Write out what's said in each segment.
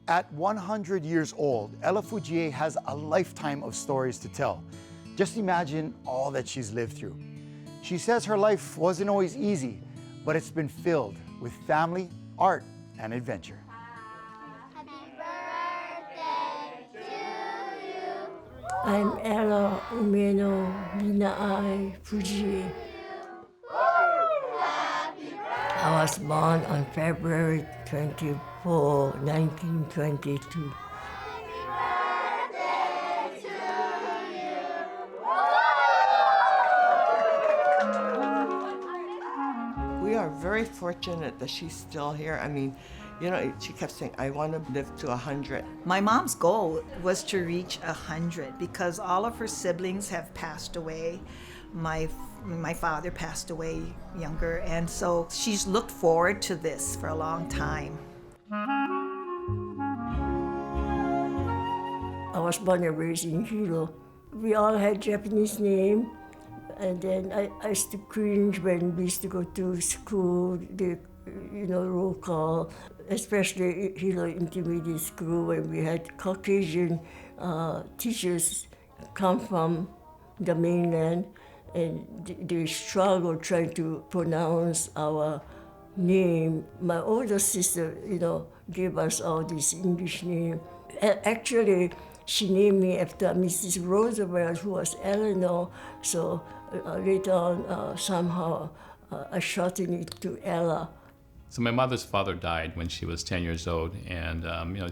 At 100 years old, Ella Fujie has a lifetime of stories to tell. Just imagine all that she's lived through. She says her life wasn't always easy, but it's been filled with family, art, and adventure. I'm Ella Umeno Mina'ai Fujie. I was born on February 24, 1922. We are very fortunate that she's still here. I mean, you know, she kept saying, I want to live to 100. My mom's goal was to reach 100 because all of her siblings have passed away. My father passed away younger, and so she's looked forward to this for a long time. I was born and raised in Hilo. We all had Japanese names, and then I used to cringe when we used to go to school, the roll call, especially Hilo Intermediate School, when we had Caucasian teachers come from the mainland, and they struggled trying to pronounce our name. My older sister, gave us all these English names. Actually, she named me after Mrs. Roosevelt, who was Eleanor, so later on, somehow, I shortened it to Ella. So my mother's father died when she was 10 years old, and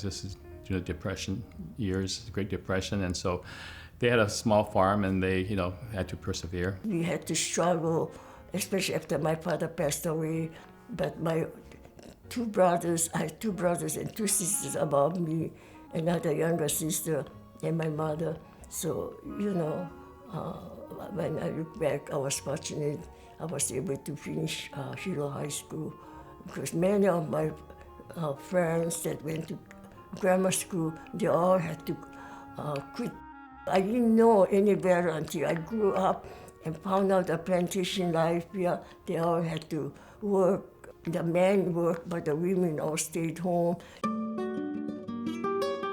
this is during the Depression years, Great Depression, and so they had a small farm, and they, had to persevere. We had to struggle, especially after my father passed away. But my two brothers, I had two brothers and two sisters above me, another younger sister, and my mother. So, when I look back, I was fortunate. I was able to finish Hilo High School, because many of my friends that went to grammar school, they all had to quit. I didn't know any better until I grew up and found out the plantation life. Yeah, they all had to work. The men worked, but the women all stayed home.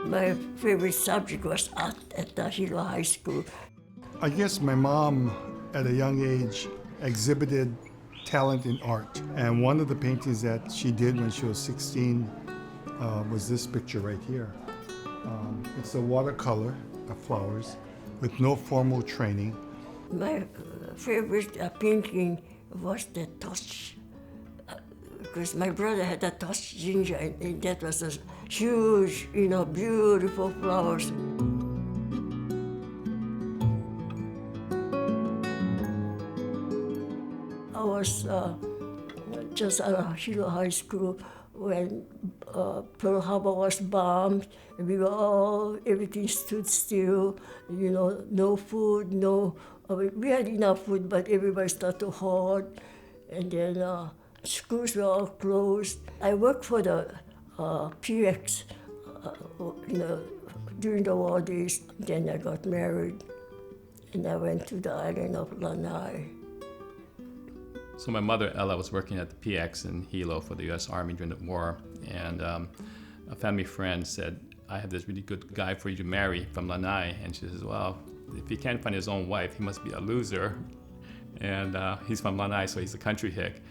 My favorite subject was art at the Hilo High School. I guess my mom, at a young age, exhibited talent in art. And one of the paintings that she did when she was 16 was this picture right here. It's a watercolor of flowers with no formal training. My favorite painting was the torch, because my brother had a torch ginger, and that was a huge, beautiful flowers. I was just out of Hilo High School when Pearl Harbor was bombed. We were everything stood still, no food, we had enough food, but everybody started to hoard. And then schools were all closed. I worked for the PX, during the war days. Then I got married, and I went to the island of Lanai. So my mother, Ella, was working at the PX in Hilo for the U.S. Army during the war, and a family friend said, I have this really good guy for you to marry from Lanai. And she says, well, if he can't find his own wife, he must be a loser. And he's from Lanai, so he's a country hick.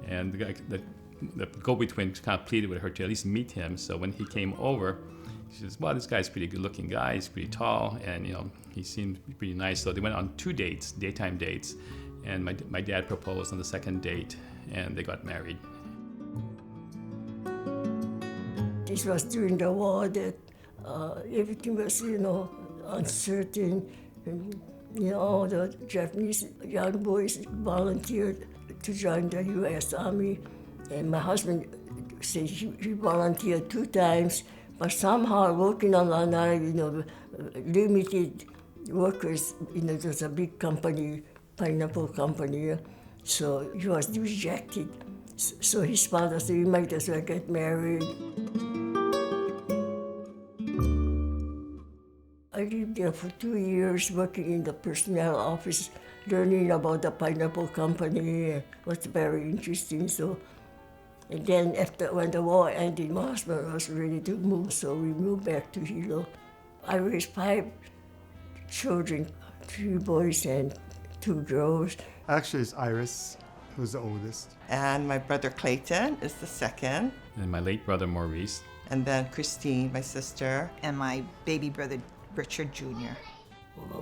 And the guy, the go-between kind of pleaded with her to at least meet him. So when he came over, she says, well, this guy's a pretty good-looking guy. He's pretty tall, and he seemed pretty nice. So they went on 2 dates, daytime dates. And my dad proposed on the second date, and they got married. This was during the war that everything was, uncertain. And, all the Japanese young boys volunteered to join the U.S. Army. And my husband said he volunteered 2 times, but somehow working on Lanai, limited workers, there's a big company, pineapple company, so he was rejected. So his father said, you might as well get married. I lived there for 2 years working in the personnel office, learning about the pineapple company. It was very interesting. So And then when the war ended, my husband was ready to move, so we moved back to Hilo. I raised 5 children, 3 boys and 2 girls. Actually, it's Iris who's the oldest. And my brother Clayton is the second. And my late brother Maurice. And then Christine, my sister. And my baby brother Richard Jr.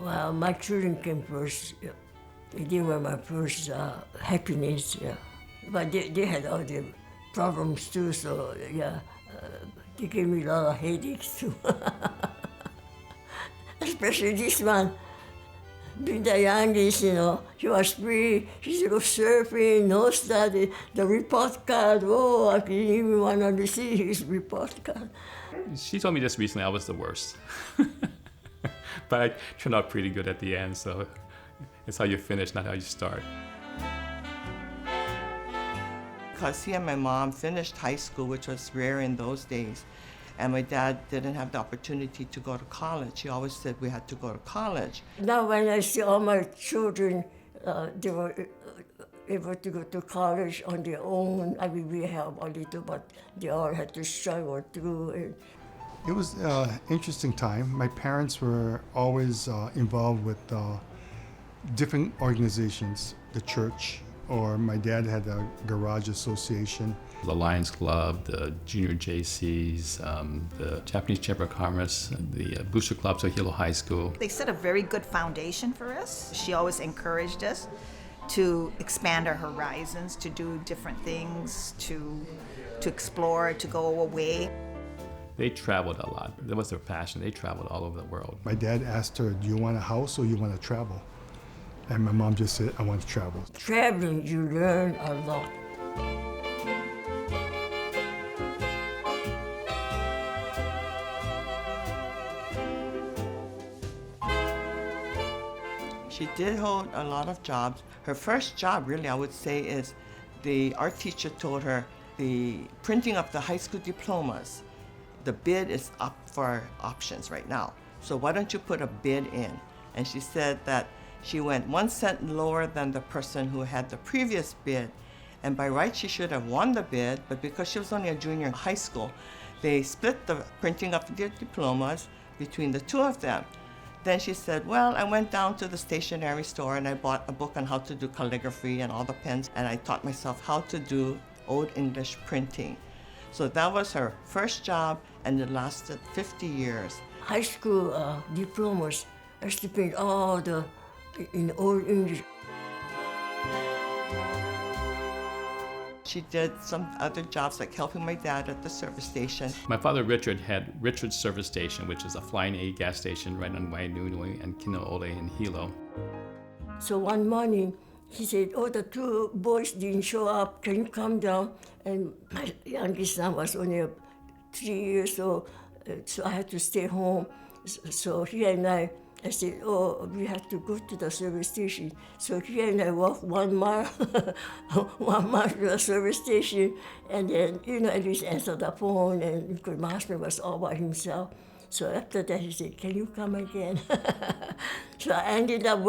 Well, my children came first. Yeah. They were my first happiness. Yeah. But they had all the problems too, so yeah, they gave me a lot of headaches too. Especially this one. Being the youngest, he was free. He used to go surfing, no study. The report card, I didn't even want to see his report card. She told me just recently I was the worst. But I turned out pretty good at the end, so it's how you finish, not how you start. Because he and my mom finished high school, which was rare in those days, and my dad didn't have the opportunity to go to college. He always said we had to go to college. Now when I see all my children, they were able to go to college on their own. I mean, we helped a little, but they all had to struggle through. It was an interesting time. My parents were always involved with different organizations, the church, or my dad had a garage association. The Lions Club, the Junior JCs, the Japanese Chamber of Commerce, the Booster Clubs of Hilo High School. They set a very good foundation for us. She always encouraged us to expand our horizons, to do different things, to explore, to go away. They traveled a lot. That was their passion. They traveled all over the world. My dad asked her, do you want a house or you want to travel? And my mom just said, I want to travel. Traveling, you learn a lot. She did hold a lot of jobs. Her first job, really, I would say, is the art teacher told her the printing of the high school diplomas, the bid is up for options right now. So why don't you put a bid in? And she said that she went 1 cent lower than the person who had the previous bid. And by right, she should have won the bid, but because she was only a junior in high school, they split the printing of the diplomas between the 2 of them. Then she said, well, I went down to the stationery store and I bought a book on how to do calligraphy and all the pens, and I taught myself how to do Old English printing. So that was her first job, and it lasted 50 years. High school diplomas, I used to print all in Old English. She did some other jobs like helping my dad at the service station. My father Richard had Richard's Service Station, which is a Flying A gas station right on Waianui and Kinoole in Hilo. So one morning, he said, the 2 boys didn't show up, can you come down? And my youngest son was only 3 years old, so I had to stay home. So he and I said, we have to go to the service station. So he and I walked 1 mile, 1 mile to the service station, and then, at least answer the phone, and because my husband was all by himself. So after that, he said, can you come again? So I ended up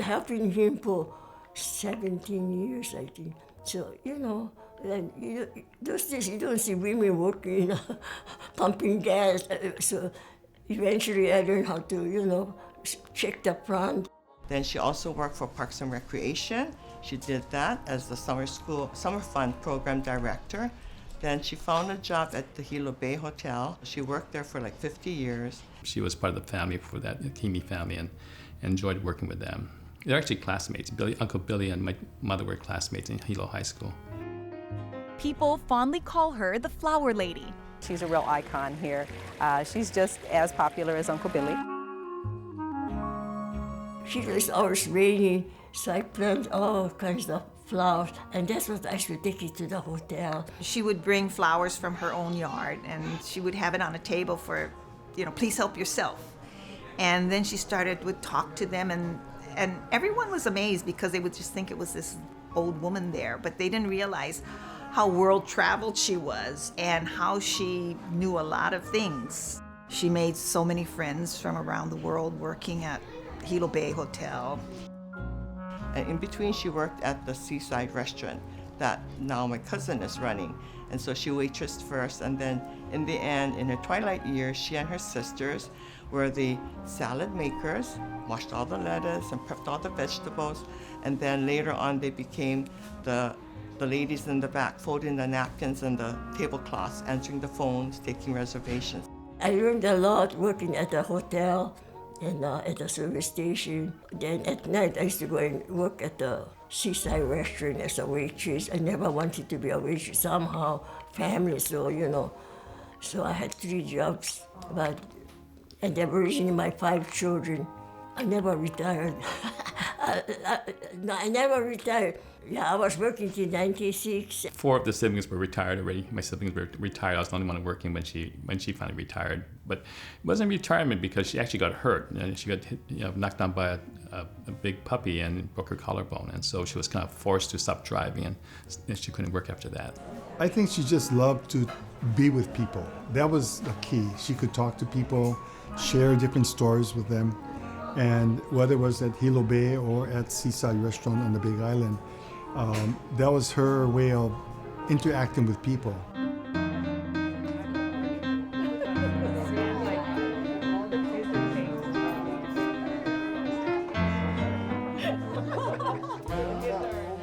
helping him for 17 years, I think. So, and those days you don't see women working, pumping gas. So eventually I learned how to, check the front. Then she also worked for Parks and Recreation. She did that as the summer fund program director. Then she found a job at the Hilo Bay Hotel. She worked there for like 50 years. She was part of the family for that Kimi family and enjoyed working with them. They're actually classmates. Uncle Billy and my mother were classmates in Hilo High School. People fondly call her the Flower Lady. She's a real icon here. She's just as popular as Uncle Billy. It's always raining, so I plant all kinds of flowers, and that's what I should take it to the hotel. She would bring flowers from her own yard, and she would have it on a table for, please help yourself. And then she would talk to them, and everyone was amazed because they would just think it was this old woman there, but they didn't realize how world-traveled she was and how she knew a lot of things. She made so many friends from around the world working at Hilo Bay Hotel. And in between, she worked at the Seaside Restaurant. that now my cousin is running. And so she waitressed first, and then in the end, in her twilight years, she and her sisters were the salad makers, washed all the lettuce and prepped all the vegetables, and then later on they became the ladies in the back folding the napkins and the tablecloths, answering the phones, taking reservations. I learned a lot working at the hotel and at the service station. Then at night I used to go and work at the seaside restaurant as a waitress. I never wanted to be a waitress. Somehow, family, so I had 3 jobs. And then raising my 5 children, I never retired. I never retired. Yeah, I was working till 96. 4 of the siblings were retired already. My siblings were retired. I was the only one working when she finally retired. But it wasn't retirement because she actually got hurt. And she got knocked down by a big puppy and broke her collarbone. And so she was kind of forced to stop driving, and she couldn't work after that. I think she just loved to be with people. That was the key. She could talk to people, share different stories with them. And whether it was at Hilo Bay or at Seaside Restaurant on the Big Island, that was her way of interacting with people.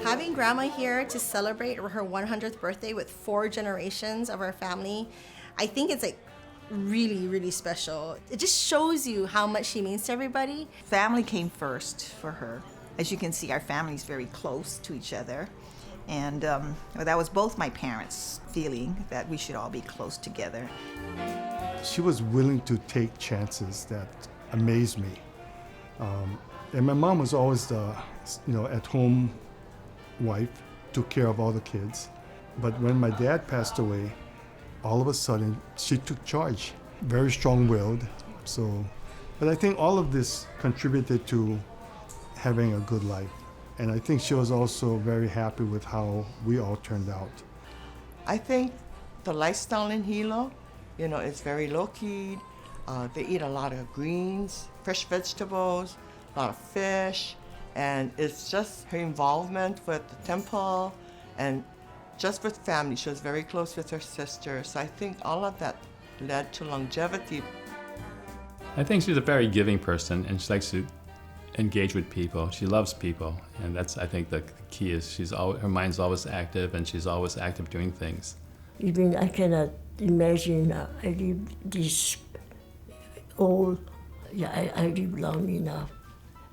Having Grandma here to celebrate her 100th birthday with 4 generations of our family, I think it's like really, really special. It just shows you how much she means to everybody. Family came first for her. As you can see, our family's very close to each other. And that was both my parents' feeling that we should all be close together. She was willing to take chances that amazed me. And my mom was always the, at-home wife, took care of all the kids. But when my dad passed away, all of a sudden, she took charge. Very strong-willed. But I think all of this contributed to having a good life. And I think she was also very happy with how we all turned out. I think the lifestyle in Hilo, is very low-key. They eat a lot of greens, fresh vegetables, a lot of fish, and it's just her involvement with the temple and just with family. She was very close with her sister, so I think all of that led to longevity. I think she's a very giving person, and she likes to engage with people. She loves people, and that's, I think, the key is her mind's always active, and she's always active doing things. Even I cannot imagine I live this old. Yeah, I live long enough,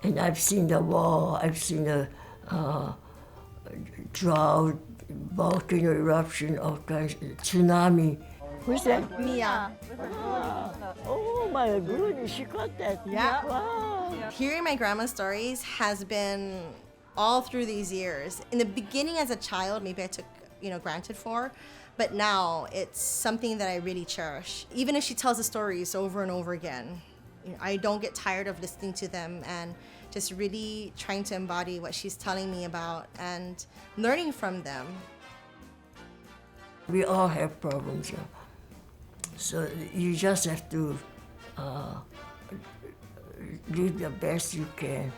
and I've seen the war. I've seen the drought, volcano eruption, all kinds, tsunami. Who's that? Mia. Oh my goodness, she caught that. Yeah. Wow. Hearing my grandma's stories has been all through these years. In the beginning as a child, maybe I took, granted for, but now it's something that I really cherish. Even if she tells the stories over and over again, I don't get tired of listening to them and just really trying to embody what she's telling me about and learning from them. We all have problems, so you just have to live the best you can.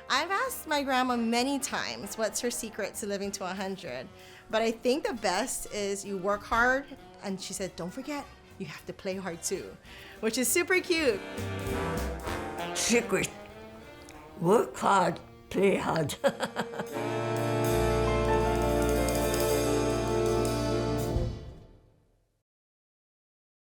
I've asked my grandma many times what's her secret to living to 100, but I think the best is you work hard, and she said, don't forget, you have to play hard too, which is super cute. Secret, work hard, play hard.